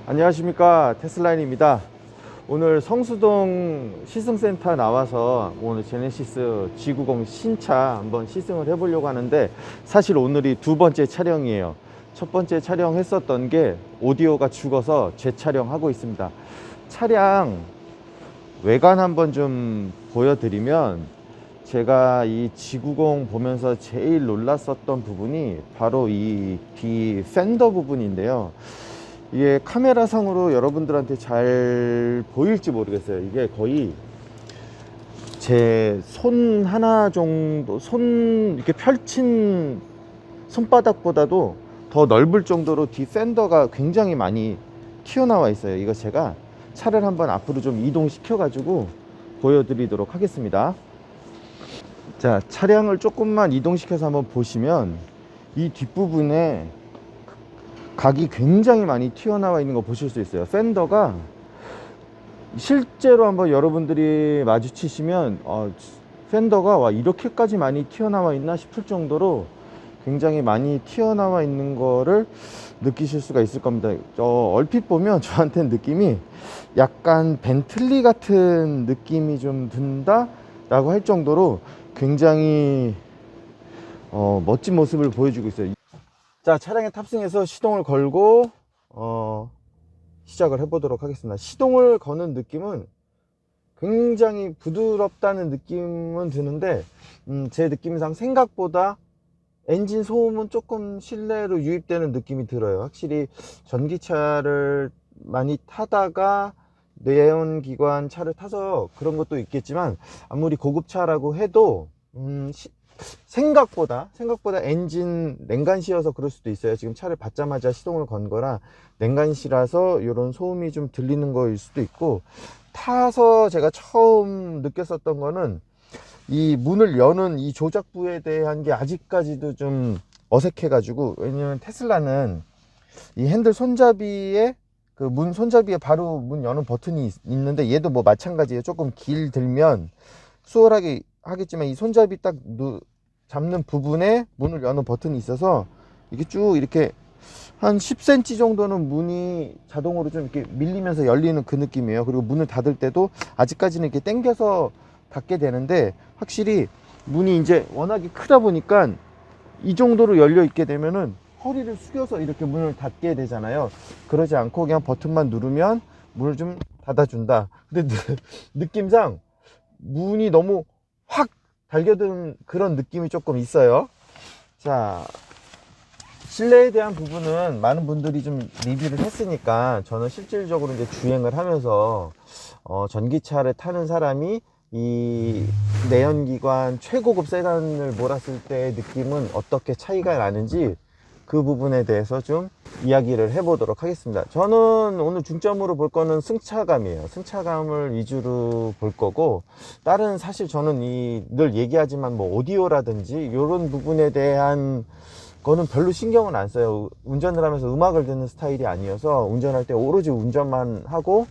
안녕하십니까, 테슬라인입니다. 오늘 성수동 시승센터 나와서 오늘 제네시스 G90 신차 한번 시승을 해보려고 하는데, 사실 오늘이 두 번째 촬영이에요. 첫 번째 촬영했었던 게 오디오가 죽어서 재촬영하고 있습니다. 차량 외관 한번 좀 보여드리면, 제가 이 G90 보면서 제일 놀랐었던 부분이 바로 이 뒤 팬더 부분인데요. 이게 카메라 상으로 여러분들한테 잘 보일지 모르겠어요. 이게 거의 제 손 하나 정도, 손 이렇게 펼친 손바닥보다도 더 넓을 정도로 뒤 팬더가 굉장히 많이 튀어나와 있어요. 이거 제가 차를 한번 앞으로 좀 이동시켜 가지고 보여드리도록 하겠습니다. 자, 차량을 조금만 이동시켜서 한번 보시면 이 뒷부분에 각이 굉장히 많이 튀어나와 있는 거 보실 수 있어요. 팬더가 실제로 한번 여러분들이 마주치시면 팬더가 와, 이렇게까지 많이 튀어나와 있나 싶을 정도로 굉장히 많이 튀어나와 있는 거를 느끼실 수가 있을 겁니다. 얼핏 보면 저한테는 느낌이 약간 벤틀리 같은 느낌이 좀 든다 라고 할 정도로 굉장히 멋진 모습을 보여주고 있어요. 자, 차량에 탑승해서 시동을 걸고 시작을 해보도록 하겠습니다. 시동을 거는 느낌은 굉장히 부드럽다는 느낌은 드는데, 제 느낌상 생각보다 엔진 소음은 조금 실내로 유입되는 느낌이 들어요. 확실히 전기차를 많이 타다가 내연기관 차를 타서 그런 것도 있겠지만, 아무리 고급차라고 해도 생각보다 엔진 냉간시여서 그럴 수도 있어요. 지금 차를 받자마자 시동을 건 거라 냉간시라서 이런 소음이 좀 들리는 거일 수도 있고, 타서 제가 처음 느꼈었던 거는 이 문을 여는 이 조작부에 대한 게 아직까지도 좀 어색해 가지고, 왜냐면 테슬라는 이 핸들 손잡이에 그 문 손잡이에 바로 문 여는 버튼이 있는데, 얘도 뭐 마찬가지예요. 조금 길들면 수월하게 하겠지만 이 손잡이 딱 잡는 부분에 문을 여는 버튼이 있어서 이게 쭉 이렇게 한 10cm 정도는 문이 자동으로 좀 이렇게 밀리면서 열리는 그 느낌이에요. 그리고 문을 닫을 때도 아직까지는 이렇게 당겨서 닫게 되는데, 확실히 문이 이제 워낙에 크다 보니까 이 정도로 열려 있게 되면은 허리를 숙여서 이렇게 문을 닫게 되잖아요. 그러지 않고 그냥 버튼만 누르면 문을 좀 닫아준다. 근데 느낌상 문이 너무 확 달겨든 그런 느낌이 조금 있어요. 자, 실내에 대한 부분은 많은 분들이 좀 리뷰를 했으니까, 저는 실질적으로 이제 주행을 하면서 전기차를 타는 사람이 이 내연기관 최고급 세단을 몰았을 때의 느낌은 어떻게 차이가 나는지 그 부분에 대해서 좀 이야기를 해보도록 하겠습니다. 저는 오늘 중점으로 볼 거는 승차감이에요. 승차감을 위주로 볼 거고, 다른 사실 저는 늘 얘기하지만 뭐 오디오라든지 이런 부분에 대한 거는 별로 신경은 안 써요. 운전을 하면서 음악을 듣는 스타일이 아니어서 운전할 때 오로지 운전만 하고,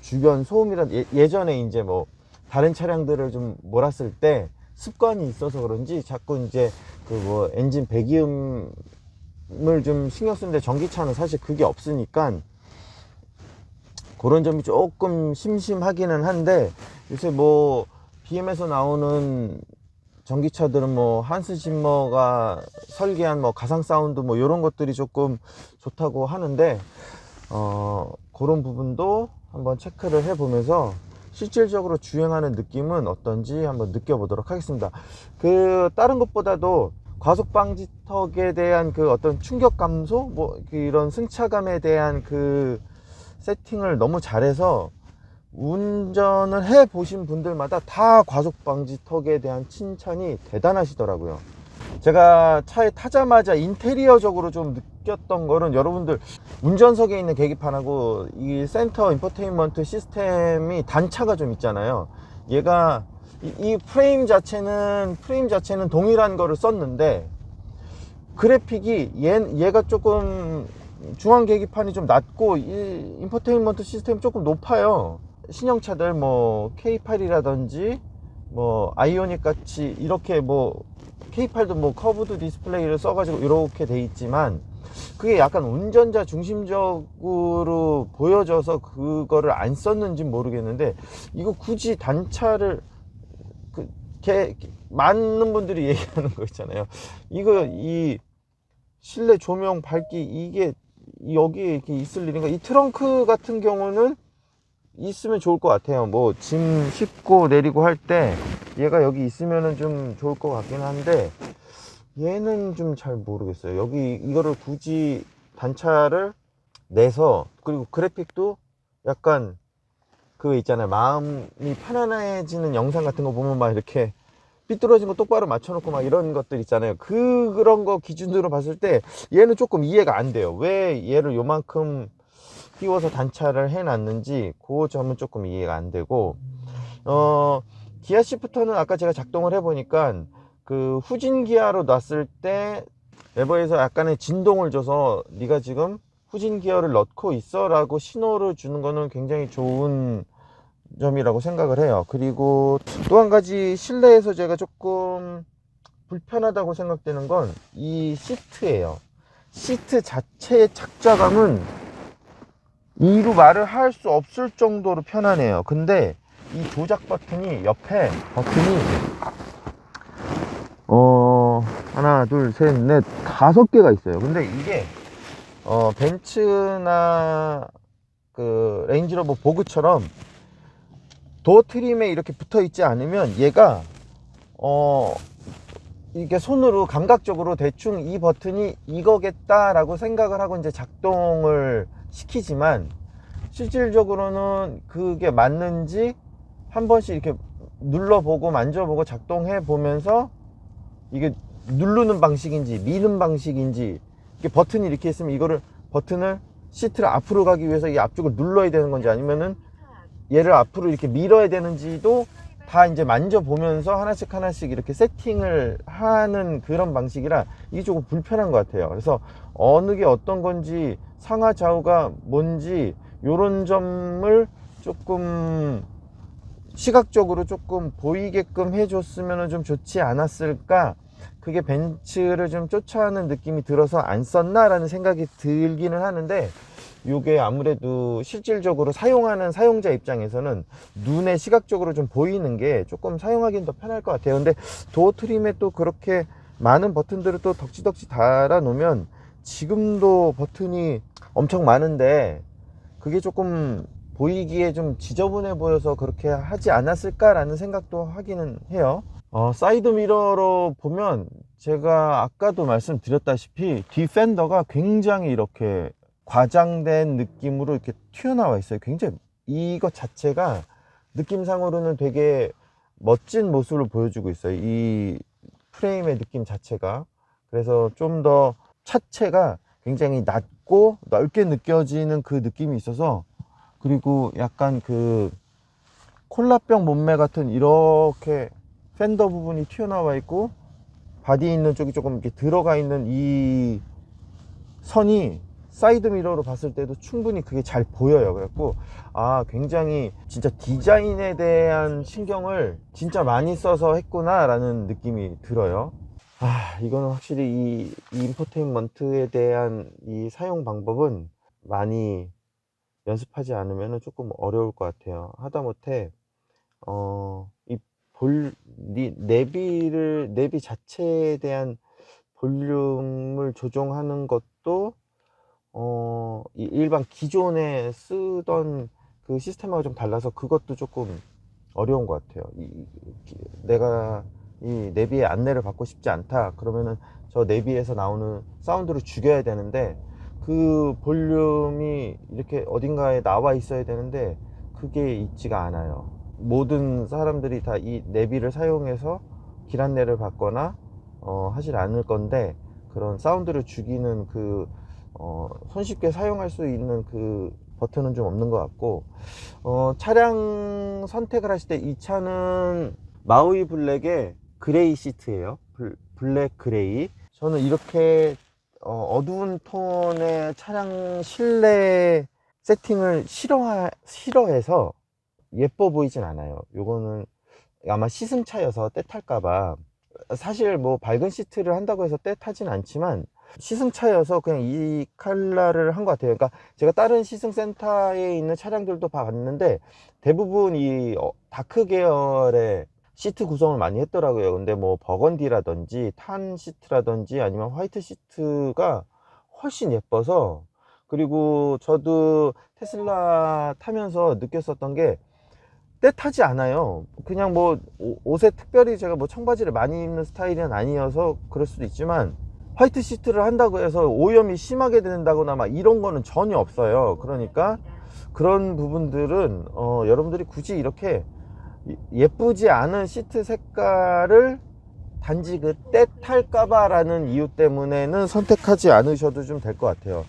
주변 소음이란 예전에 이제 뭐 다른 차량들을 좀 몰았을 때 습관이 있어서 그런지 자꾸 이제 그 뭐 엔진 배기음 을 좀 신경 쓰는데, 전기차는 사실 그게 없으니까 그런 점이 조금 심심하기는 한데, 요새 뭐 BM에서 나오는 전기차들은 뭐 한스 짐머가 설계한 뭐 가상 사운드 뭐 이런 것들이 조금 좋다고 하는데, 그런 부분도 한번 체크를 해 보면서 실질적으로 주행하는 느낌은 어떤지 한번 느껴보도록 하겠습니다. 다른 것보다도 과속 방지턱에 대한 그 어떤 충격 감소, 뭐 이런 승차감에 대한 그 세팅을 너무 잘해서 운전을 해 보신 분들마다 다 과속 방지턱에 대한 칭찬이 대단하시더라고요. 제가 차에 타자마자 인테리어적으로 좀 느꼈던 거는, 여러분들 운전석에 있는 계기판하고 이 센터 인포테인먼트 시스템이 단차가 좀 있잖아요. 얘가 이 프레임 자체는 동일한 거를 썼는데, 그래픽이 얘가 조금 중앙 계기판이 좀 낮고 이 인포테인먼트 시스템이 조금 높아요. 신형차들 뭐 K8이라든지 뭐 아이오닉 같이 이렇게 뭐 K8도 뭐 커브드 디스플레이를 써가지고 이렇게 돼 있지만 그게 약간 운전자 중심적으로 보여져서 그거를 안 썼는지 모르겠는데, 이거 굳이 단차를 많은 분들이 얘기하는 거 있잖아요. 이거 이 실내 조명 밝기 이게 여기에 이렇게 있을 일인가. 이 트렁크 같은 경우는 있으면 좋을 것 같아요. 뭐 짐 싣고 내리고 할 때 얘가 여기 있으면은 좀 좋을 것 같긴 한데, 얘는 좀 잘 모르겠어요. 여기 이거를 굳이 단차를 내서, 그리고 그래픽도 약간 그거 있잖아요. 마음이 편안해지는 영상 같은 거 보면 막 이렇게 삐뚤어진 거 똑바로 맞춰놓고 막 이런 것들 있잖아요. 그런 거 기준으로 봤을 때 얘는 조금 이해가 안 돼요. 왜 얘를 요만큼 띄워서 단차를 해놨는지 그 점은 조금 이해가 안 되고, 기아 시프터는 아까 제가 작동을 해보니까 그 후진 기어로 놨을 때 레버에서 약간의 진동을 줘서 네가 지금 후진 기어를 넣고 있어 라고 신호를 주는 거는 굉장히 좋은 점이라고 생각을 해요. 그리고 또 한 가지 실내에서 제가 조금 불편하다고 생각되는 건 이 시트예요. 시트 자체의 착자감은 이루 말을 할 수 없을 정도로 편하네요. 근데 이 조작 버튼이, 옆에 버튼이 하나 둘셋넷 5개가 있어요. 근데 이게 벤츠나 그 레인지로버 보그처럼 도어 트림에 이렇게 붙어 있지 않으면 얘가 이게 손으로 감각적으로 대충 이 버튼이 이거겠다 라고 생각을 하고 이제 작동을 시키지만, 실질적으로는 그게 맞는지 한 번씩 이렇게 눌러보고 만져보고 작동해 보면서 이게 누르는 방식인지 미는 방식인지, 이게 버튼이 이렇게 있으면 이거를 버튼을 시트를 앞으로 가기 위해서 이 앞쪽을 눌러야 되는 건지, 아니면은 얘를 앞으로 이렇게 밀어야 되는지도 다 이제 만져보면서 하나씩 하나씩 이렇게 세팅을 하는 그런 방식이라 이게 조금 불편한 것 같아요. 그래서 어느 게 어떤 건지, 상하 좌우가 뭔지 요런 점을 조금 시각적으로 조금 보이게끔 해줬으면 좀 좋지 않았을까. 그게 벤츠를 좀 쫓아하는 느낌이 들어서 안 썼나 라는 생각이 들기는 하는데, 요게 아무래도 실질적으로 사용하는 사용자 입장에서는 눈에 시각적으로 좀 보이는 게 조금 사용하기는 더 편할 것 같아요. 근데 도어 트림에 또 그렇게 많은 버튼들을 또 덕지덕지 달아 놓으면 지금도 버튼이 엄청 많은데 그게 조금 보이기에 좀 지저분해 보여서 그렇게 하지 않았을까 라는 생각도 하기는 해요. 사이드 미러로 보면 제가 아까도 말씀드렸다시피 뒷펜더가 굉장히 이렇게 과장된 느낌으로 이렇게 튀어나와 있어요. 굉장히 이것 자체가 느낌상으로는 되게 멋진 모습을 보여주고 있어요. 이 프레임의 느낌 자체가. 그래서 좀 더 차체가 굉장히 낮고 넓게 느껴지는 그 느낌이 있어서, 그리고 약간 그 콜라병 몸매 같은 이렇게 팬더 부분이 튀어나와 있고 바디 있는 쪽이 조금 이렇게 들어가 있는 이 선이 사이드 미러로 봤을 때도 충분히 그게 잘 보여요. 그래갖고 굉장히 진짜 디자인에 대한 신경을 진짜 많이 써서 했구나 라는 느낌이 들어요. 이거는 확실히 이 인포테인먼트에 대한 이 사용 방법은 많이 연습하지 않으면 조금 어려울 것 같아요. 하다못해 이 내비 자체에 대한 볼륨을 조정하는 것도 일반 기존에 쓰던 그 시스템하고 좀 달라서 그것도 조금 어려운 것 같아요. 내가 이 내비의 안내를 받고 싶지 않다 그러면은 저 내비에서 나오는 사운드를 죽여야 되는데, 그 볼륨이 이렇게 어딘가에 나와 있어야 되는데 그게 있지가 않아요. 모든 사람들이 다 이 내비를 사용해서 길 안내를 받거나 하질 않을 건데, 그런 사운드를 죽이는 그 손쉽게 사용할 수 있는 그 버튼은 좀 없는 것 같고, 차량 선택을 하실 때 이 차는 마우이 블랙의 그레이 시트예요. 블랙 그레이. 저는 이렇게 어두운 톤의 차량 실내 세팅을 싫어해서 예뻐 보이진 않아요. 요거는 아마 시승차여서 때 탈까봐, 사실 뭐 밝은 시트를 한다고 해서 때 타진 않지만 시승차여서 그냥 이 컬러를 한 것 같아요. 그러니까 제가 다른 시승센터에 있는 차량들도 봤는데 대부분 이 다크 계열의 시트 구성을 많이 했더라고요. 근데 뭐 버건디라든지 탄 시트라든지 아니면 화이트 시트가 훨씬 예뻐서, 그리고 저도 테슬라 타면서 느꼈었던 게 때 타지 않아요. 그냥 뭐 옷에 특별히 제가 뭐 청바지를 많이 입는 스타일은 아니어서 그럴 수도 있지만 화이트 시트를 한다고 해서 오염이 심하게 된다거나 막 이런 거는 전혀 없어요. 그러니까 그런 부분들은 여러분들이 굳이 이렇게 예쁘지 않은 시트 색깔을 단지 그 때 탈까봐 라는 이유 때문에는 선택하지 않으셔도 좀 될 것 같아요.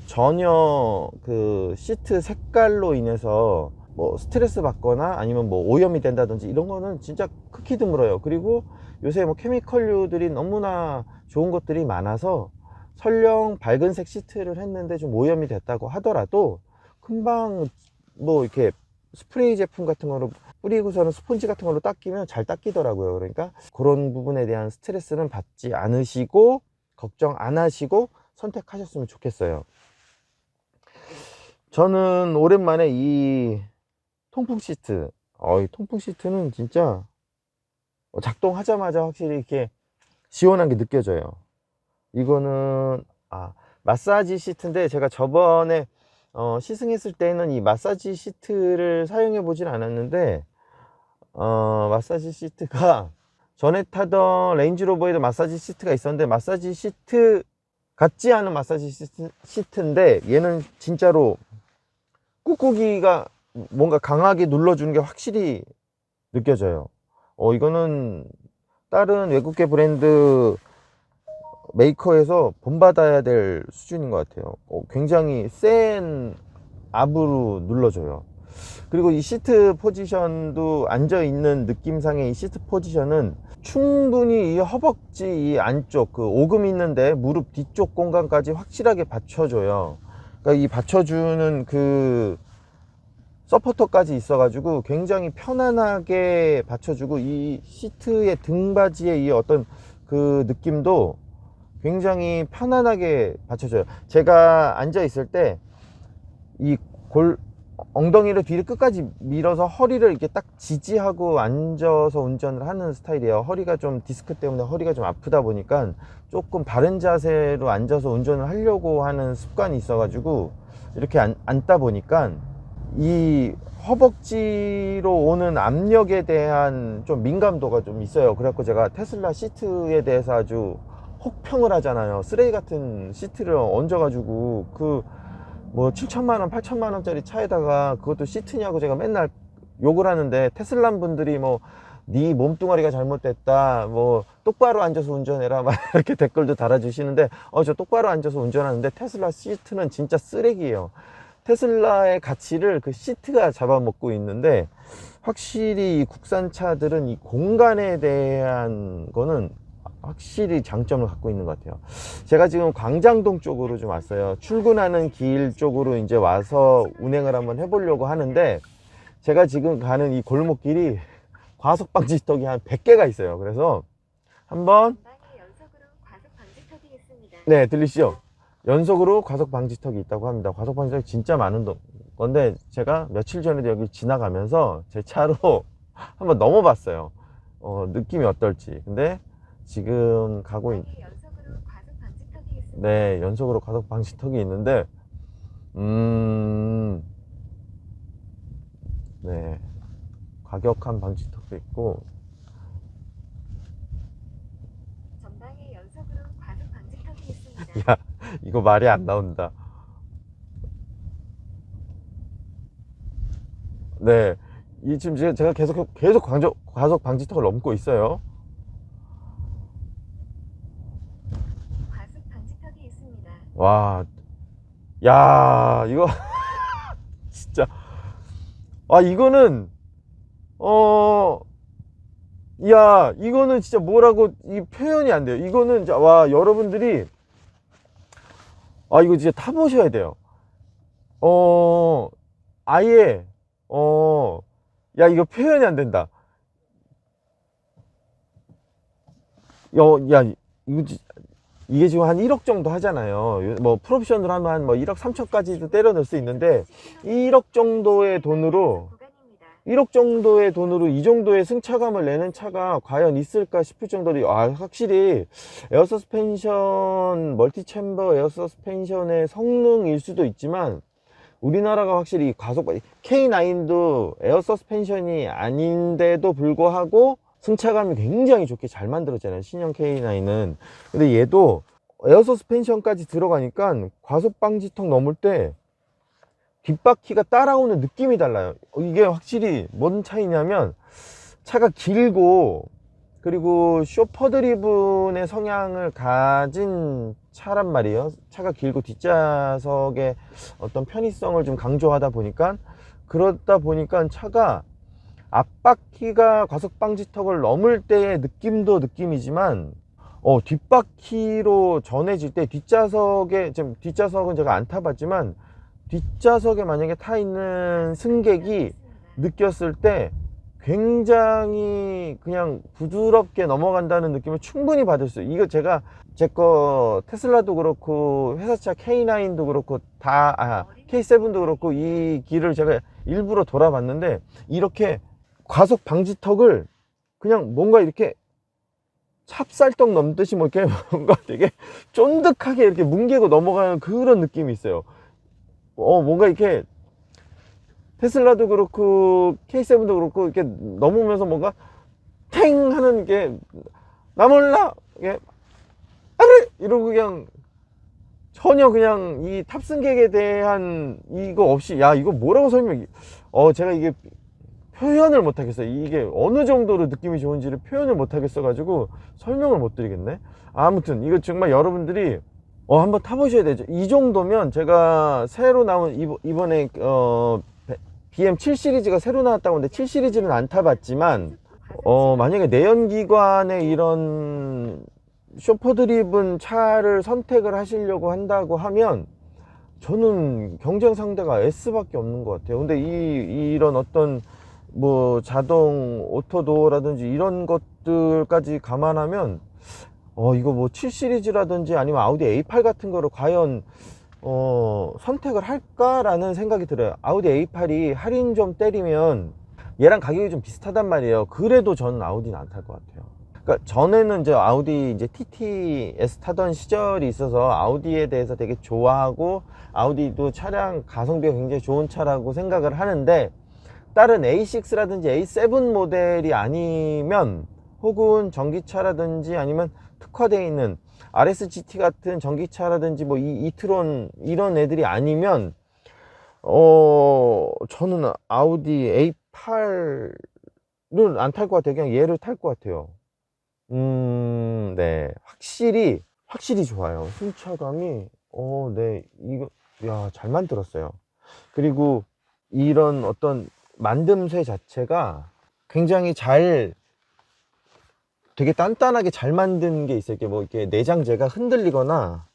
전혀 그 시트 색깔로 인해서 뭐 스트레스 받거나 아니면 뭐 오염이 된다든지 이런 거는 진짜 극히 드물어요. 그리고 요새 뭐 케미컬류들이 너무나 좋은 것들이 많아서 설령 밝은색 시트를 했는데 좀 오염이 됐다고 하더라도 금방 뭐 이렇게 스프레이 제품 같은 거로 뿌리고서는 스펀지 같은 걸로 닦이면 잘 닦이더라고요. 그러니까 그런 부분에 대한 스트레스는 받지 않으시고 걱정 안 하시고 선택하셨으면 좋겠어요. 저는 오랜만에 이 통풍 시트, 이 통풍 시트는 진짜 작동하자마자 확실히 이렇게 시원한 게 느껴져요. 이거는 마사지 시트인데 제가 저번에 시승했을 때는 이 마사지 시트를 사용해 보진 않았는데 마사지 시트가 전에 타던 레인지로버에도 마사지 시트가 있었는데 마사지 시트 같지 않은 마사지 시트인데 얘는 진짜로 꾹꾹이가 뭔가 강하게 눌러주는 게 확실히 느껴져요. 이거는 다른 외국계 브랜드 메이커에서 본받아야 될 수준인 것 같아요. 굉장히 센 압으로 눌러줘요. 그리고 이 시트 포지션도 앉아있는 느낌상의 이 시트 포지션은 충분히 이 허벅지 이 안쪽 그 오금 있는데 무릎 뒤쪽 공간까지 확실하게 받쳐줘요. 그러니까 이 받쳐주는 그 서포터까지 있어가지고 굉장히 편안하게 받쳐주고, 이 시트의 등받이의 이 어떤 그 느낌도 굉장히 편안하게 받쳐줘요. 제가 앉아 있을 때 이 엉덩이를 뒤를 끝까지 밀어서 허리를 이렇게 딱 지지하고 앉아서 운전을 하는 스타일이에요. 허리가 좀 디스크 때문에 허리가 좀 아프다 보니까 조금 바른 자세로 앉아서 운전을 하려고 하는 습관이 있어가지고 이렇게 앉다 보니까 이 허벅지로 오는 압력에 대한 좀 민감도가 좀 있어요. 그래갖고 제가 테슬라 시트에 대해서 아주 혹평을 하잖아요. 쓰레기 같은 시트를 얹어가지고 그 뭐 7천만원 8천만원짜리 차에다가 그것도 시트냐고 제가 맨날 욕을 하는데, 테슬라 분들이 뭐 네 몸뚱아리가 잘못됐다, 뭐 똑바로 앉아서 운전해라 막 이렇게 댓글도 달아주시는데 저 똑바로 앉아서 운전하는데 테슬라 시트는 진짜 쓰레기예요. 테슬라의 가치를 그 시트가 잡아먹고 있는데, 확실히 이 국산차들은 이 공간에 대한 거는 확실히 장점을 갖고 있는 것 같아요. 제가 지금 광장동 쪽으로 좀 왔어요. 출근하는 길 쪽으로 이제 와서 운행을 한번 해보려고 하는데, 제가 지금 가는 이 골목길이 과속 방지턱이 한 100개가 있어요. 그래서 한번, 네, 들리시죠? 연속으로 과속 방지턱이 있다고 합니다. 과속 방지턱이 진짜 많은 건데 제가 며칠 전에도 여기 지나가면서 제 차로 한번 넘어봤어요. 느낌이 어떨지. 근데 지금 가고 네, 연속으로 과속 방지턱이 있는데 네, 과격한 방지턱도 있고. 전방에 연속으로 과속 방지턱이 있습니다. 야, 이거 말이 안 나온다. 네, 이 지금 제가 계속 과속 방지턱을 넘고 있어요. 과속 방지턱이 있습니다. 와, 야, 이거 진짜, 이거는 야, 이거는 진짜 뭐라고 이 표현이 안 돼요. 이거는 진짜, 와, 여러분들이 이거 진짜 타보셔야 돼요. 아예 야, 이거 표현이 안 된다. 야, 이게 지금 한 1억 정도 하잖아요. 뭐 풀옵션으로 하면 뭐 1억 3천까지도 때려 넣을 수 있는데 1억 정도의 돈으로 1억 정도의 돈으로 이 정도의 승차감을 내는 차가 과연 있을까 싶을 정도로 확실히 에어 서스펜션, 멀티 챔버 에어 서스펜션의 성능일 수도 있지만 우리나라가 확실히 과속 K9도 에어 서스펜션이 아닌데도 불구하고 승차감이 굉장히 좋게 잘 만들었잖아요, 신형 K9은. 근데 얘도 에어 서스펜션까지 들어가니까 과속 방지턱 넘을 때 뒷바퀴가 따라오는 느낌이 달라요. 이게 확실히 뭔 차이냐면 차가 길고 그리고 쇼퍼 드리븐의 성향을 가진 차란 말이에요. 차가 길고 뒷좌석의 어떤 편의성을 좀 강조하다 보니까 그러다 보니까 차가 앞바퀴가 과속 방지턱을 넘을 때의 느낌도 느낌이지만 뒷바퀴로 전해질 때 뒷좌석에 지금 뒷좌석은 제가 안 타봤지만 뒷좌석에 만약에 타 있는 승객이 느꼈을 때 굉장히 그냥 부드럽게 넘어간다는 느낌을 충분히 받을 수 있어요. 이거 제가 제 거 테슬라도 그렇고 회사차 K9도 그렇고 다 K7도 그렇고 이 길을 제가 일부러 돌아봤는데 이렇게 과속 방지턱을 그냥 뭔가 이렇게 찹쌀떡 넘듯이 뭐 이렇게 뭔가 되게 쫀득하게 이렇게 뭉개고 넘어가는 그런 느낌이 있어요. 뭔가 이렇게 테슬라도 그렇고 K7도 그렇고 이렇게 넘으면서 뭔가 탱 하는 게 나 몰라 이게 아르 이러고 그냥 전혀 그냥 이 탑승객에 대한 이거 없이 야 이거 뭐라고 설명 제가 이게 표현을 못 하겠어요. 이게 어느 정도로 느낌이 좋은지를 표현을 못 하겠어 가지고 설명을 못 드리겠네. 아무튼 이거 정말 여러분들이 한번 타보셔야 되죠. 이 정도면 제가 새로 나온 이번에 BM7 시리즈가 새로 나왔다고 하는데 7 시리즈는 안 타봤지만 만약에 내연기관의 이런 쇼퍼 드리븐 차를 선택을 하시려고 한다고 하면 저는 경쟁 상대가 S밖에 없는 것 같아요. 근데 이런 어떤 뭐 자동 오토도어라든지 이런 것들까지 감안하면 이거 뭐 7 시리즈라든지 아니면 아우디 A8 같은 거를 과연 선택을 할까라는 생각이 들어요. 아우디 A8이 할인 좀 때리면 얘랑 가격이 좀 비슷하단 말이에요. 그래도 저는 아우디는 안 탈 것 같아요. 그러니까 전에는 이제 아우디 이제 TTS 타던 시절이 있어서 아우디에 대해서 되게 좋아하고 아우디도 차량 가성비가 굉장히 좋은 차라고 생각을 하는데 다른 A6라든지 A7 모델이 아니면 혹은 전기차라든지 아니면 특화되어 있는 RSGT 같은 전기차라든지 뭐 이트론 이런 애들이 아니면 저는 아우디 A8은 안 탈 것 같아요. 그냥 얘를 탈 것 같아요. 네. 확실히 좋아요. 승차감이 네. 이거 야, 잘 만들었어요. 그리고 이런 어떤 만듦새 자체가 굉장히 되게 단단하게 잘 만든 게 있어요. 이렇게 뭐 이렇게 내장재가 흔들리거나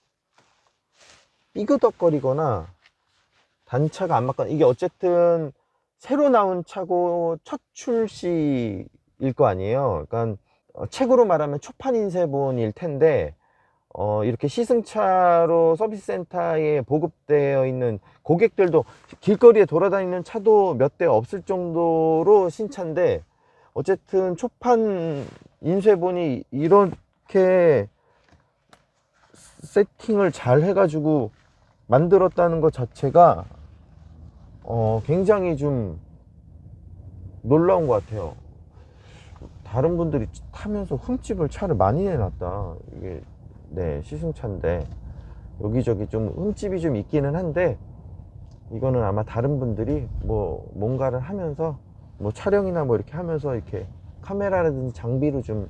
삐그덕거리거나 단차가 안 맞거나 이게 어쨌든 새로 나온 차고 첫 출시일 거 아니에요. 그러니까 책으로 말하면 초판 인쇄본일 텐데 이렇게 시승차로 서비스 센터에 보급되어 있는 고객들도 길거리에 돌아다니는 차도 몇 대 없을 정도로 신차인데 어쨌든 초판 인쇄본이 이렇게 세팅을 잘 해가지고 만들었다는 것 자체가 굉장히 좀 놀라운 것 같아요. 다른 분들이 타면서 흠집을 차를 많이 내놨다. 이게 네, 시승차인데 여기저기 좀 흠집이 좀 있기는 한데 이거는 아마 다른 분들이 뭐 뭔가를 하면서 뭐 촬영이나 뭐 이렇게 하면서 이렇게 카메라라든지 장비로 좀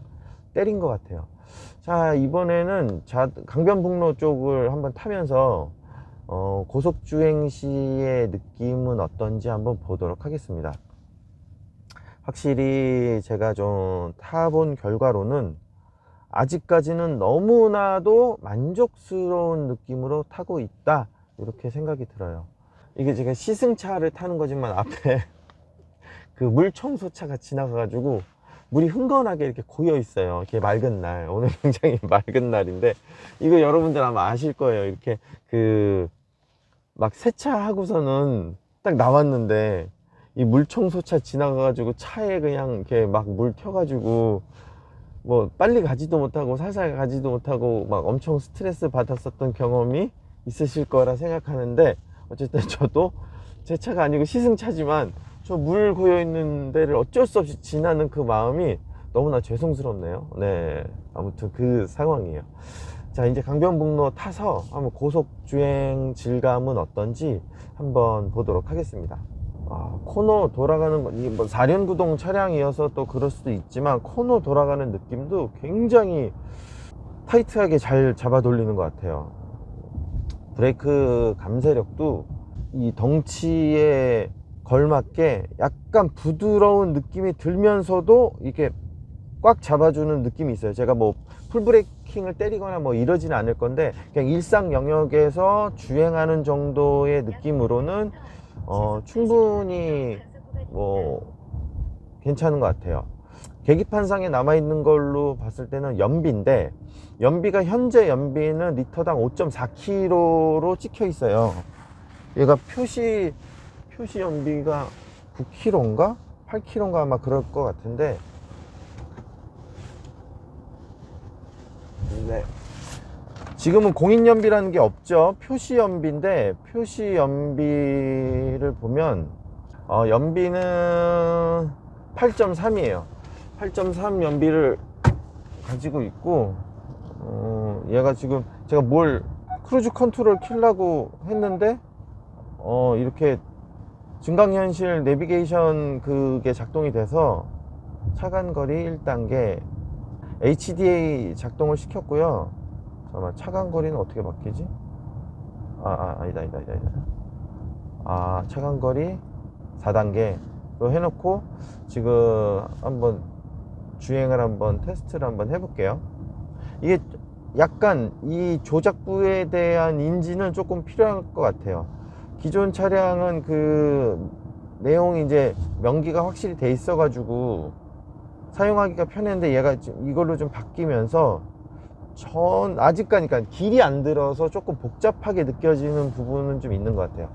때린 것 같아요. 자, 이번에는 강변북로 쪽을 한번 타면서 고속주행 시의 느낌은 어떤지 한번 보도록 하겠습니다. 확실히 제가 좀 타본 결과로는 아직까지는 너무나도 만족스러운 느낌으로 타고 있다, 이렇게 생각이 들어요. 이게 제가 시승차를 타는 거지만 앞에 그 물청소차가 지나가가지고 물이 흥건하게 이렇게 고여 있어요. 이렇게 맑은 날. 오늘 굉장히 맑은 날인데, 이거 여러분들 아마 아실 거예요. 이렇게 막 세차하고서는 딱 나왔는데, 이 물청소차 지나가가지고 차에 그냥 이렇게 막 물 튀어가지고, 뭐 빨리 가지도 못하고 살살 가지도 못하고 막 엄청 스트레스 받았었던 경험이 있으실 거라 생각하는데, 어쨌든 저도 제 차가 아니고 시승차지만 저 물 고여 있는 데를 어쩔 수 없이 지나는 그 마음이 너무나 죄송스럽네요. 네, 아무튼 그 상황이에요. 자, 이제 강변북로 타서 한번 고속 주행 질감은 어떤지 한번 보도록 하겠습니다. 코너 돌아가는 건, 이게 뭐 4륜구동 차량이어서 또 그럴 수도 있지만, 코너 돌아가는 느낌도 굉장히 타이트하게 잘 잡아 돌리는 것 같아요. 브레이크 감쇄력도 이 덩치에 걸맞게 약간 부드러운 느낌이 들면서도 이게 꽉 잡아주는 느낌이 있어요. 제가 뭐 풀브레이킹을 때리거나 뭐 이러지는 않을 건데, 그냥 일상 영역에서 주행하는 정도의 느낌으로는 충분히 뭐 괜찮은 것 같아요. 계기판상에 남아있는 걸로 봤을 때는 연비인데, 연비가 현재 연비는 리터당 5.4km로 찍혀 있어요. 얘가 표시 연비가 9km인가 8km인가 아마 그럴 것 같은데, 네, 지금은 공인연비라는 게 없죠. 표시연비인데, 표시연비를 보면 연비는 8.3이에요 8.3 연비를 가지고 있고, 얘가 지금 제가 크루즈 컨트롤 켜려고 했는데 이렇게 증강현실 내비게이션 그게 작동이 돼서 차간거리 1단계 HDA 작동을 시켰고요. 잠깐만, 차간거리는 어떻게 바뀌지? 아니다. 차간거리 4단계로 해놓고 지금 한번 주행을 한번 테스트를 한번 해볼게요. 이게 약간 이 조작부에 대한 인지는 조금 필요할 것 같아요. 기존 차량은 그 내용이 이제 명기가 확실히 돼 있어 가지고 사용하기가 편했는데, 얘가 이걸로 좀 바뀌면서 아직까지 길이 안 들어서 조금 복잡하게 느껴지는 부분은 좀 있는 것 같아요.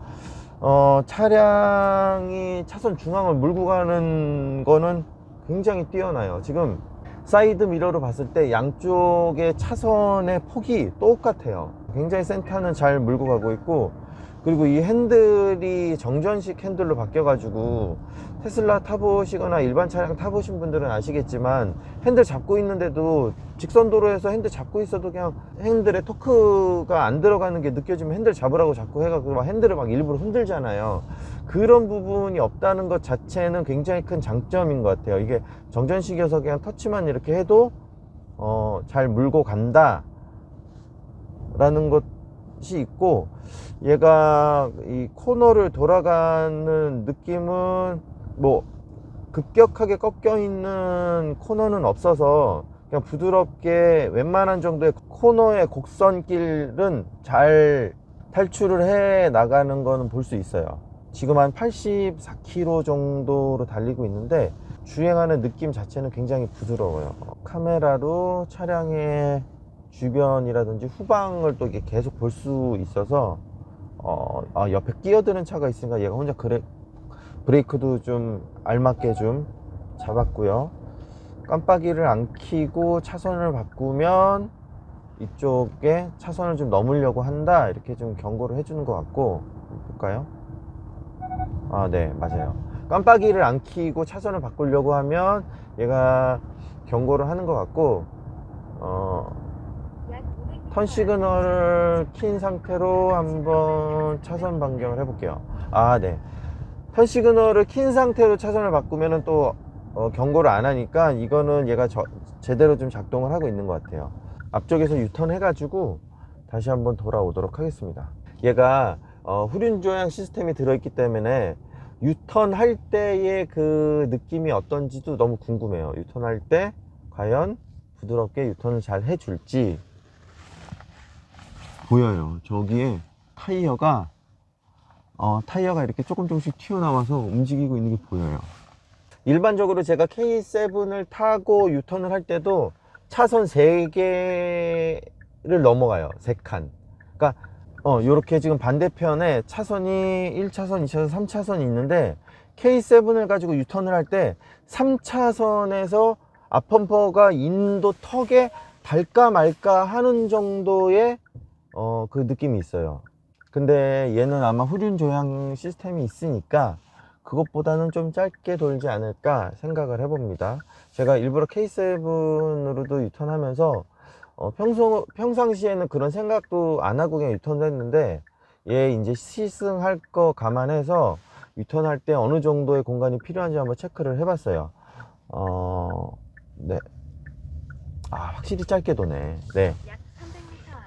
차량이 차선 중앙을 몰고 가는 거는 굉장히 뛰어나요. 지금 사이드 미러로 봤을 때 양쪽의 차선의 폭이 똑같아요. 굉장히 센터는 잘 몰고 가고 있고, 그리고 이 핸들이 정전식 핸들로 바뀌어 가지고 테슬라 타보시거나 일반 차량 타보신 분들은 아시겠지만, 핸들 잡고 있는데도 직선 도로에서 핸들 잡고 있어도 그냥 핸들에 토크가 안 들어가는 게 느껴지면 핸들 잡으라고 자꾸 해가지고 막 핸들을 막 일부러 흔들잖아요. 그런 부분이 없다는 것 자체는 굉장히 큰 장점인 것 같아요. 이게 정전식이어서 그냥 터치만 이렇게 해도 잘 물고 간다 라는 것이 있고, 얘가 이 코너를 돌아가는 느낌은 뭐 급격하게 꺾여 있는 코너는 없어서 그냥 부드럽게 웬만한 정도의 코너의 곡선길은 잘 탈출을 해 나가는 거는 볼 수 있어요. 지금 한 84km 정도로 달리고 있는데, 주행하는 느낌 자체는 굉장히 부드러워요. 카메라로 차량의 주변이라든지 후방을 또 이렇게 계속 볼 수 있어서 옆에 끼어드는 차가 있으니까 얘가 혼자 브레이크도 좀 알맞게 좀 잡았고요. 깜빡이를 안 켜고 차선을 바꾸면 이쪽에 차선을 좀 넘으려고 한다, 이렇게 좀 경고를 해주는 것 같고, 볼까요? 네, 맞아요. 깜빡이를 안 켜고 차선을 바꾸려고 하면 얘가 경고를 하는 것 같고, 턴 시그널을 킨 상태로 한번 차선 변경을 해볼게요. 네, 턴 시그널을 킨 상태로 차선을 바꾸면은 또 경고를 안 하니까, 이거는 얘가 제대로 좀 작동을 하고 있는 것 같아요. 앞쪽에서 유턴 해가지고 다시 한번 돌아오도록 하겠습니다. 얘가 후륜 조향 시스템이 들어있기 때문에 유턴 할 때의 그 느낌이 어떤지도 너무 궁금해요. 유턴 할 때 과연 부드럽게 유턴을 잘 해줄지. 보여요. 저기에 타이어가 이렇게 조금씩 튀어나와서 움직이고 있는 게 보여요. 일반적으로 제가 K7을 타고 유턴을 할 때도 차선 3개를 넘어가요. 3칸. 그러니까 요렇게 지금 반대편에 차선이 1차선, 2차선, 3차선이 있는데 K7을 가지고 유턴을 할 때 3차선에서 앞범퍼가 인도 턱에 닿을까 말까 하는 정도의 그 느낌이 있어요. 근데 얘는 아마 후륜 조향 시스템이 있으니까 그것보다는 좀 짧게 돌지 않을까 생각을 해봅니다. 제가 일부러 K7으로도 유턴하면서 평상시에는 그런 생각도 안 하고 그냥 유턴을 했는데 얘 이제 시승할 거 감안해서 유턴할 때 어느 정도의 공간이 필요한지 한번 체크를 해봤어요. 네. 아, 확실히 짧게 도네. 네. 약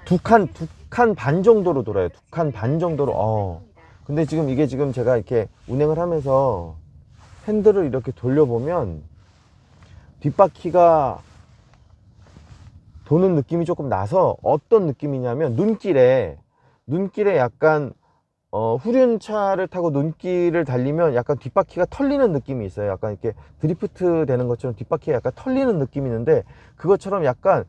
300m 두 칸 반 정도로 돌아요. 2칸 반 정도로. 근데 지금 이게 지금 제가 이렇게 운행을 하면서 핸들을 이렇게 돌려보면 뒷바퀴가 도는 느낌이 조금 나서 어떤 느낌이냐면 눈길에 약간 후륜차를 타고 눈길을 달리면 약간 뒷바퀴가 털리는 느낌이 있어요. 약간 이렇게 드리프트 되는 것처럼 뒷바퀴가 약간 털리는 느낌이 있는데 그것처럼 약간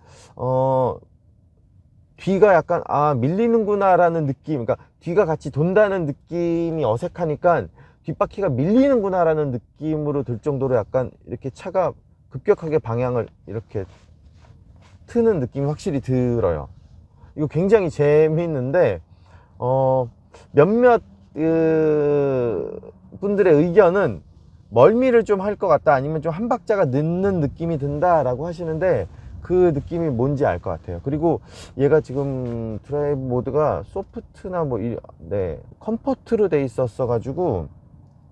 뒤가 약간 밀리는구나 라는 느낌, 그러니까 뒤가 같이 돈다는 느낌이 어색하니까 뒷바퀴가 밀리는구나 라는 느낌으로 들 정도로 약간 이렇게 차가 급격하게 방향을 이렇게 트는 느낌이 확실히 들어요. 이거 굉장히 재밌는데 몇몇 분들의 의견은 멀미를 좀 할 것 같다, 아니면 좀 한 박자가 늦는 느낌이 든다 라고 하시는데 그 느낌이 뭔지 알 것 같아요. 그리고 얘가 지금 드라이브 모드가 소프트나 컴포트로 돼 있었어 가지고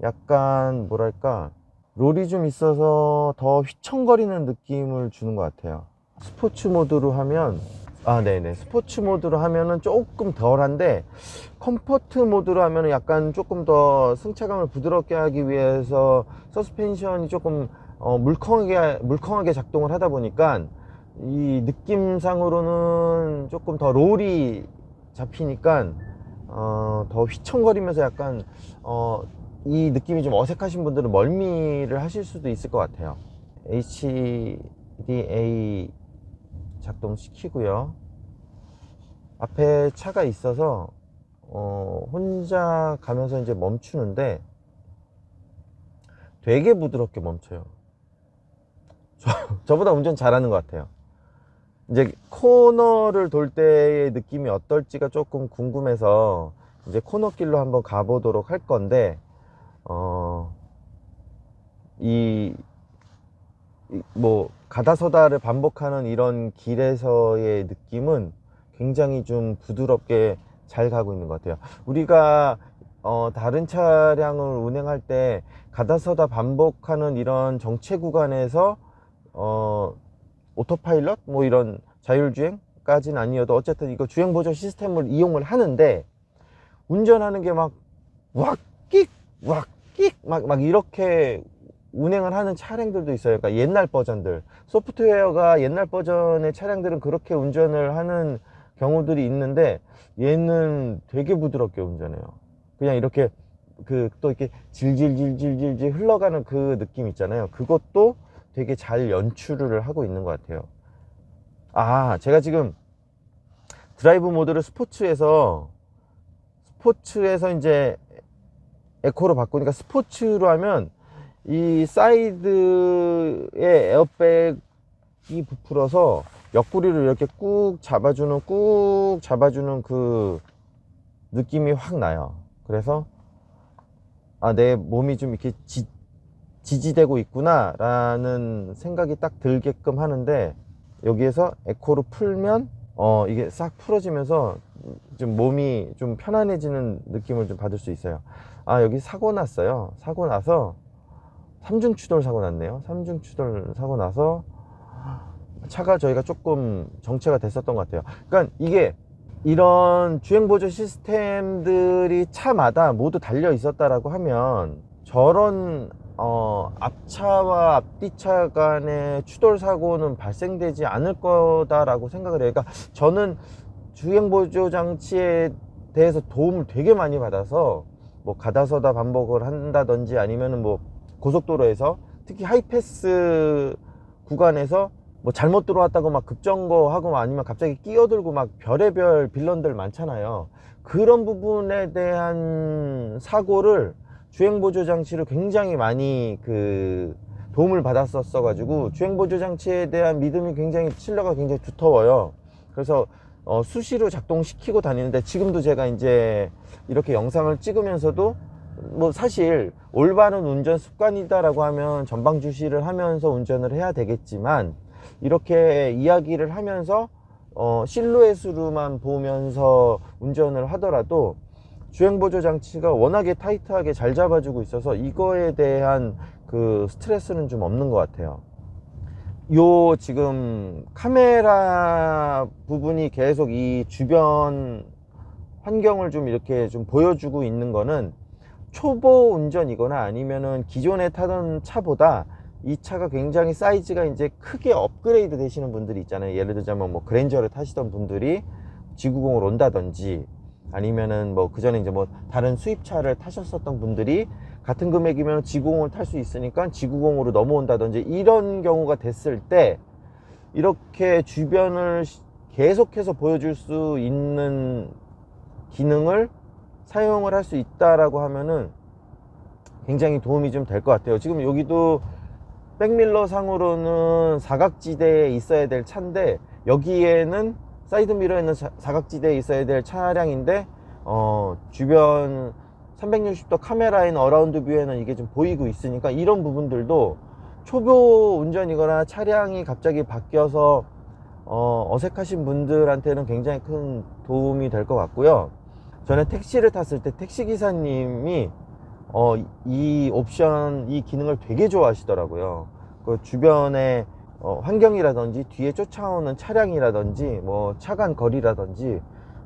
약간 뭐랄까 롤이 좀 있어서 더 휘청거리는 느낌을 주는 것 같아요. 스포츠 모드로 하면 네네, 스포츠 모드로 하면은 조금 덜한데 컴포트 모드로 하면은 약간 조금 더 승차감을 부드럽게 하기 위해서 서스펜션이 조금 물컹하게 작동을 하다 보니까 이 느낌상으로는 조금 더 롤이 잡히니까 더 휘청거리면서 약간 이 느낌이 좀 어색하신 분들은 멀미를 하실 수도 있을 것 같아요. HDA 작동시키고요. 앞에 차가 있어서 혼자 가면서 이제 멈추는데 되게 부드럽게 멈춰요. 저보다 운전 잘하는 것 같아요. 이제 코너를 돌 때의 느낌이 어떨지가 조금 궁금해서 이제 코너길로 한번 가보도록 할 건데 가다서다를 반복하는 이런 길에서의 느낌은 굉장히 좀 부드럽게 잘 가고 있는 것 같아요. 우리가 다른 차량을 운행할 때 가다서다 반복하는 이런 정체 구간에서 오토파일럿 이런 자율주행까지는 아니어도 어쨌든 이거 주행보조 시스템을 이용을 하는데 운전하는 게 막 왁끽 막 이렇게 운행을 하는 차량들도 있어요. 그러니까 옛날 버전들, 소프트웨어가 옛날 버전의 차량들은 그렇게 운전을 하는 경우들이 있는데 얘는 되게 부드럽게 운전해요. 그냥 이렇게 또 이렇게 질질질질질 흘러가는 그 느낌 있잖아요. 그것도 되게 잘 연출을 하고 있는 것 같아요. 제가 지금 드라이브 모드를 스포츠에서 이제 에코로 바꾸니까 스포츠로 하면 이 사이드에 에어백이 부풀어서 옆구리를 이렇게 꾹 잡아주는 그 느낌이 확 나요. 그래서 내 몸이 좀 이렇게 지지되고 있구나 라는 생각이 딱 들게끔 하는데, 여기에서 에코로 풀면 이게 싹 풀어지면서 좀 몸이 좀 편안해지는 느낌을 좀 받을 수 있어요. 여기 사고 났어요. 사고 나서 3중 추돌 사고 났네요. 3중 추돌 사고 나서 차가 저희가 조금 정체가 됐었던 것 같아요. 그러니까 이게 이런 주행보조 시스템들이 차마다 모두 달려 있었다라고 하면 저런 앞차와 앞뒤차 간의 추돌 사고는 발생되지 않을 거다라고 생각을 해요. 그러니까 저는 주행보조 장치에 대해서 도움을 되게 많이 받아서 가다서다 반복을 한다든지 아니면은 고속도로에서 특히 하이패스 구간에서 뭐 잘못 들어왔다고 막 급정거하고 아니면 갑자기 끼어들고 막 별의별 빌런들 많잖아요. 그런 부분에 대한 사고를 주행보조 장치를 굉장히 많이 도움을 받았었어 가지고 주행보조 장치에 대한 믿음이 굉장히 신뢰가 굉장히 두터워요. 그래서 수시로 작동시키고 다니는데, 지금도 제가 이제 이렇게 영상을 찍으면서도 뭐 사실 올바른 운전 습관이다라고 하면 전방 주시를 하면서 운전을 해야 되겠지만, 이렇게 이야기를 하면서 실루엣으로만 보면서 운전을 하더라도 주행보조 장치가 워낙에 타이트하게 잘 잡아주고 있어서 이거에 대한 그 스트레스는 좀 없는 것 같아요. 요 지금 카메라 부분이 계속 이 주변 환경을 좀 이렇게 좀 보여주고 있는 거는 초보 운전이거나 아니면은 기존에 타던 차보다 이 차가 굉장히 사이즈가 이제 크게 업그레이드 되시는 분들이 있잖아요. 예를 들자면 뭐 그랜저를 타시던 분들이 G90을 온다든지, 아니면은 뭐 그전에 이제 뭐 다른 수입차를 타셨었던 분들이 같은 금액이면 G90을 탈 수 있으니까 G90으로 넘어온다든지, 이런 경우가 됐을 때 이렇게 주변을 계속해서 보여줄 수 있는 기능을 사용을 할 수 있다라고 하면은 굉장히 도움이 좀 될 것 같아요. 지금 여기도 백밀러 상으로는 사각지대에 있어야 될 차인데, 여기에는 사이드미러에는 사각지대에 있어야 될 차량인데 주변 360도 카메라인 어라운드 뷰에는 이게 좀 보이고 있으니까, 이런 부분들도 초보 운전이거나 차량이 갑자기 바뀌어서 어색하신 분들한테는 굉장히 큰 도움이 될 것 같고요. 전에 택시를 탔을 때 택시기사님이 이 옵션, 이 기능을 되게 좋아하시더라고요. 그 주변에 환경이라든지 뒤에 쫓아오는 차량이라든지 뭐 차간 거리라든지,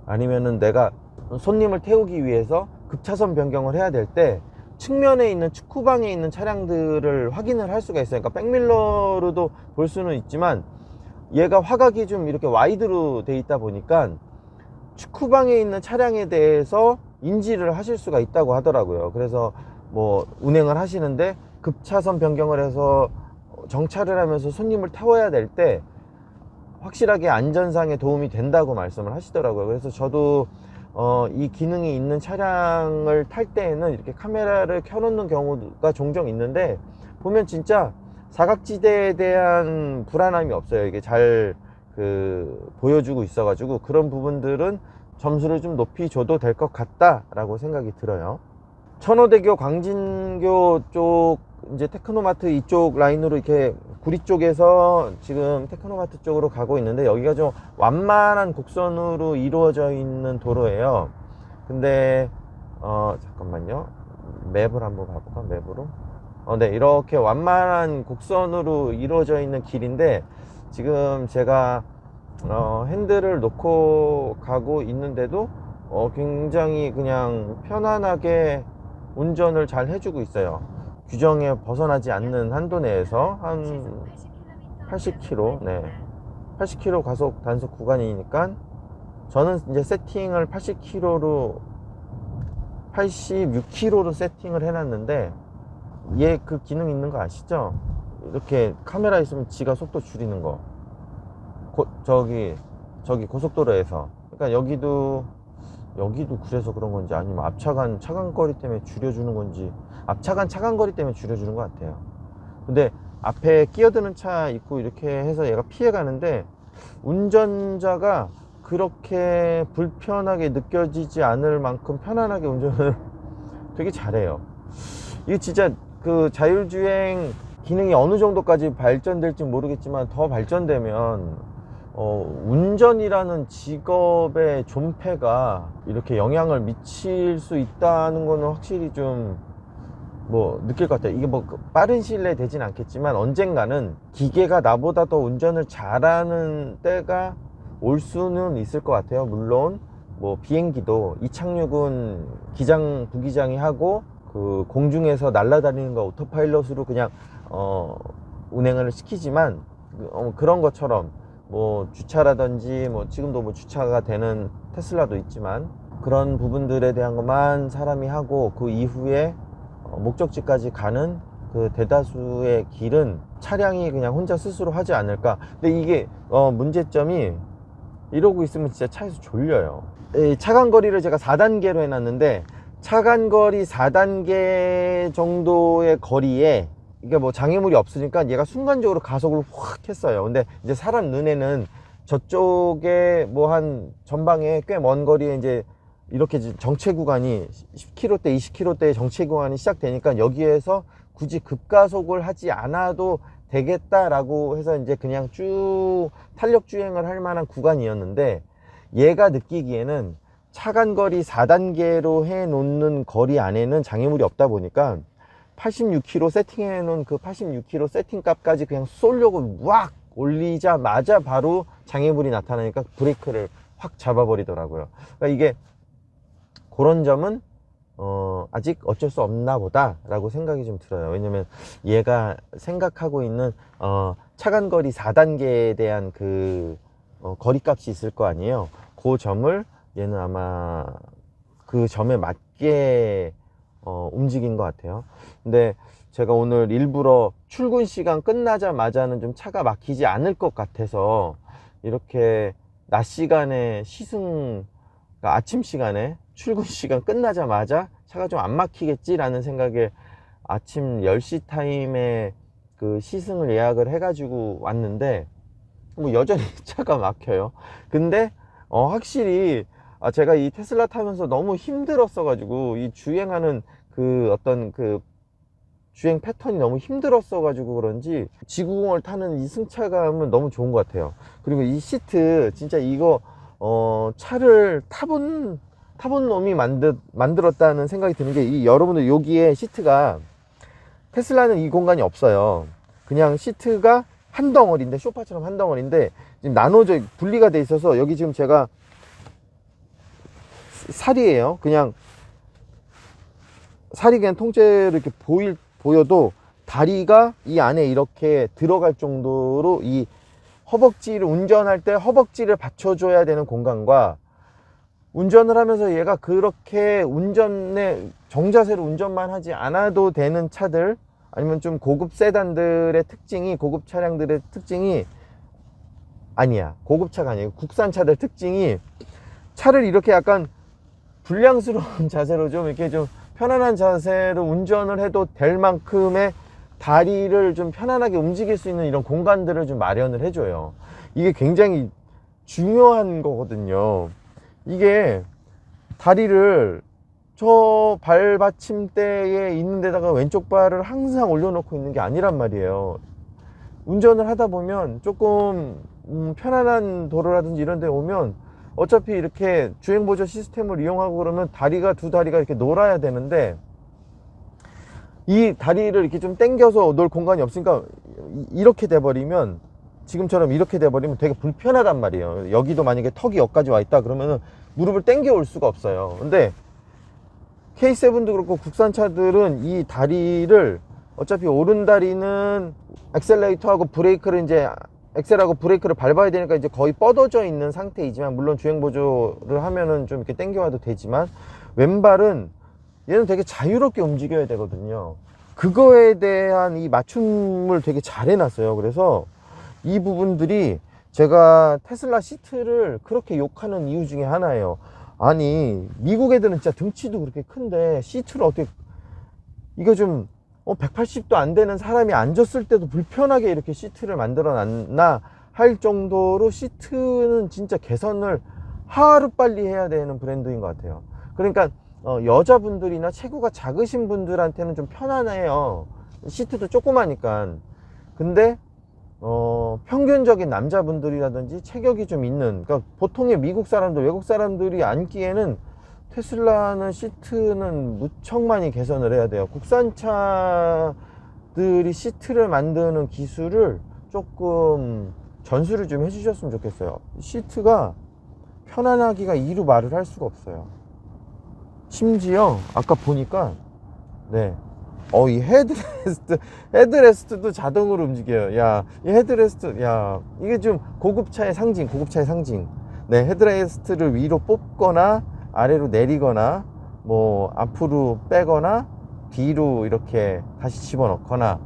아니면은 내가 손님을 태우기 위해서 급차선 변경을 해야 될 때 측면에 있는 측후방에 있는 차량들을 확인을 할 수가 있어요. 그러니까 백밀러로도 볼 수는 있지만 얘가 화각이 좀 이렇게 와이드로 돼 있다 보니까 측후방에 있는 차량에 대해서 인지를 하실 수가 있다고 하더라고요. 그래서 뭐 운행을 하시는데 급차선 변경을 해서 정차를 하면서 손님을 태워야 될 때 확실하게 안전상에 도움이 된다고 말씀을 하시더라고요. 그래서 저도 이 기능이 있는 차량을 탈 때에는 이렇게 카메라를 켜놓는 경우가 종종 있는데, 보면 진짜 사각지대에 대한 불안함이 없어요. 이게 잘 보여주고 있어 가지고 그런 부분들은 점수를 좀 높이 줘도 될 것 같다 라고 생각이 들어요. 천호대교 광진교 쪽 이제 테크노마트 이쪽 라인으로 이렇게 구리 쪽에서 지금 테크노마트 쪽으로 가고 있는데, 여기가 좀 완만한 곡선으로 이루어져 있는 도로예요. 근데 잠깐만요, 맵을 한번 봐볼까? 맵으로 네, 이렇게 완만한 곡선으로 이루어져 있는 길인데, 지금 제가 핸들을 놓고 가고 있는데도 굉장히 그냥 편안하게 운전을 잘 해주고 있어요. 규정에 벗어나지 않는 한도 내에서 한 80km, 네, 80km 가속 단속 구간이니까 저는 이제 세팅을 86km로 세팅을 해놨는데, 얘 그 기능 있는 거 아시죠? 이렇게 카메라 있으면 지가 속도 줄이는 거. 저기 고속도로에서. 그러니까 여기도 그래서 그런 건지, 아니면 앞차간 차간거리 때문에 줄여주는 건지, 앞차간 차간거리 때문에 줄여주는 것 같아요. 근데 앞에 끼어드는 차 있고 이렇게 해서 얘가 피해가는데, 운전자가 그렇게 불편하게 느껴지지 않을 만큼 편안하게 운전을 되게 잘해요. 이게 진짜 그 자율주행 기능이 어느 정도까지 발전될지 모르겠지만, 더 발전되면 운전이라는 직업의 존폐가 이렇게 영향을 미칠 수 있다는 거는 확실히 좀 뭐 느낄 것 같아요. 이게 뭐 빠른 시일 내에 되진 않겠지만 언젠가는 기계가 나보다 더 운전을 잘하는 때가 올 수는 있을 것 같아요. 물론 뭐 비행기도 이착륙은 기장 부기장이 하고 그 공중에서 날아다니는 거 오토파일럿으로 그냥 운행을 시키지만, 그런 것처럼 뭐 주차라든지, 뭐 지금도 뭐 주차가 되는 테슬라도 있지만, 그런 부분들에 대한 것만 사람이 하고 그 이후에 목적지까지 가는 그 대다수의 길은 차량이 그냥 혼자 스스로 하지 않을까. 근데 이게 문제점이 이러고 있으면 진짜 차에서 졸려요. 이 차간거리를 제가 4단계로 해놨는데 차간거리 4단계 정도의 거리에 이게 뭐 장애물이 없으니까 얘가 순간적으로 가속을 확 했어요. 근데 이제 사람 눈에는 저쪽에 뭐 한 전방에 꽤 먼 거리에 이제 이렇게 정체 구간이 10km대, 20km대의 정체 구간이 시작되니까 여기에서 굳이 급가속을 하지 않아도 되겠다라고 해서 이제 그냥 쭉 탄력 주행을 할 만한 구간이었는데 얘가 느끼기에는 차간거리 4단계로 해 놓는 거리 안에는 장애물이 없다 보니까 86km 세팅해 놓은 그 86km 세팅 값까지 그냥 쏠려고 막 올리자마자 바로 장애물이 나타나니까 브레이크를 확 잡아버리더라고요. 그러니까 이게 그런 점은 아직 어쩔 수 없나 보다 라고 생각이 좀 들어요. 왜냐면 얘가 생각하고 있는 차간거리 4단계에 대한 그 거리값이 있을 거 아니에요. 그 점을 얘는 아마 그 점에 맞게 움직인 것 같아요. 근데 제가 오늘 일부러 출근 시간 끝나자마자는 좀 차가 막히지 않을 것 같아서 이렇게 낮 시간에 그러니까 아침 시간에 출근 시간 끝나자마자 차가 좀 안 막히겠지라는 생각에 아침 10시 타임에 그 시승을 예약을 해가지고 왔는데 뭐 여전히 차가 막혀요. 근데 확실히 제가 이 테슬라 타면서 너무 힘들었어 가지고 이 주행하는 그 어떤 그 주행 패턴이 너무 힘들었어 가지고 그런지 지구공을 타는 이 승차감은 너무 좋은 것 같아요. 그리고 이 시트 진짜 이거 차를 타본 놈이 만들었다는 생각이 드는 게 이 여러분들 여기에 시트가 테슬라는 이 공간이 없어요. 그냥 시트가 한 덩어리인데 소파처럼 한 덩어리인데 지금 나눠져 분리가 돼 있어서 여기 지금 제가 살이에요. 그냥 살이 그냥 통째로 이렇게 보여도 다리가 이 안에 이렇게 들어갈 정도로 이 허벅지를 운전할 때 허벅지를 받쳐줘야 되는 공간과 운전을 하면서 얘가 그렇게 운전에 정자세로 운전만 하지 않아도 되는 차들 아니면 좀 고급 세단들의 특징이 고급 차량들의 특징이 아니야 고급차가 아니에요. 국산차들 특징이 차를 이렇게 약간 불량스러운 자세로 좀 이렇게 좀 편안한 자세로 운전을 해도 될 만큼의 다리를 좀 편안하게 움직일 수 있는 이런 공간들을 좀 마련을 해줘요. 이게 굉장히 중요한 거거든요. 이게 다리를 저 발받침대에 있는 데다가 왼쪽 발을 항상 올려놓고 있는 게 아니란 말이에요. 운전을 하다 보면 조금 편안한 도로라든지 이런 데 오면 어차피 이렇게 주행보조 시스템을 이용하고 그러면 두 다리가 이렇게 놀아야 되는데 이 다리를 이렇게 좀 당겨서 놓을 공간이 없으니까 이렇게 돼버리면 지금처럼 이렇게 돼버리면 되게 불편하단 말이에요. 여기도 만약에 턱이 여기까지 와 있다 그러면은 무릎을 당겨 올 수가 없어요. 근데 K7도 그렇고 국산차들은 이 다리를 어차피 오른다리는 엑셀레이터하고 브레이크를 이제 엑셀하고 브레이크를 밟아야 되니까 이제 거의 뻗어져 있는 상태이지만 물론 주행 보조를 하면은 좀 이렇게 당겨와도 되지만 왼발은 얘는 되게 자유롭게 움직여야 되거든요. 그거에 대한 이 맞춤을 되게 잘 해놨어요. 그래서 이 부분들이 제가 테슬라 시트를 그렇게 욕하는 이유 중에 하나예요. 아니 미국 애들은 진짜 등치도 그렇게 큰데 시트를 어떻게 이거 좀 180도 안 되는 사람이 앉았을 때도 불편하게 이렇게 시트를 만들어 놨나 할 정도로 시트는 진짜 개선을 하루빨리 해야 되는 브랜드인 것 같아요. 그러니까 여자분들이나 체구가 작으신 분들한테는 좀 편안해요. 시트도 조그마니까. 근데 평균적인 남자분들이라든지 체격이 좀 있는 그러니까 보통의 미국 사람들 외국 사람들이 앉기에는 테슬라는 시트는 무척 많이 개선을 해야 돼요. 국산차들이 시트를 만드는 기술을 조금 전수를 좀 해주셨으면 좋겠어요. 시트가 편안하기가 이루 말을 할 수가 없어요. 심지어 아까 보니까 이 헤드레스트도 자동으로 움직여요. 야, 이 헤드레스트, 야, 이게 좀 고급차의 상징. 네, 헤드레스트를 위로 뽑거나 아래로 내리거나 뭐 앞으로 빼거나 뒤로 이렇게 다시 집어넣거나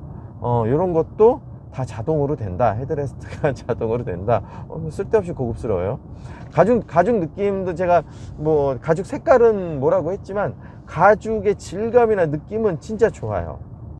이런 것도 다 자동으로 된다. 헤드레스트가 자동으로 된다. 쓸데없이 고급스러워요. 가죽 느낌도 제가 뭐 가죽 색깔은 뭐라고 했지만 가죽의 질감이나 느낌은 진짜 좋아요.